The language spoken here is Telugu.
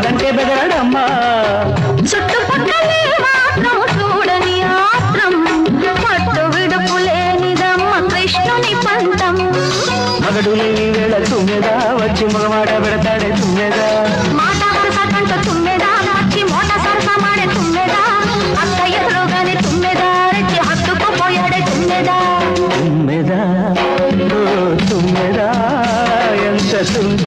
బెదరదంటే బెదరడమ్మా చుట్టుపక్కలే మాత్రం చూడని ఆత్రం పట్టు విడుపు లేనిదమ్మ కృష్ణుని పంతం మగడు లేని వేళ తుమ్మెదా వచ్చి మగవాడ పెడతాడే తుమ్మెదా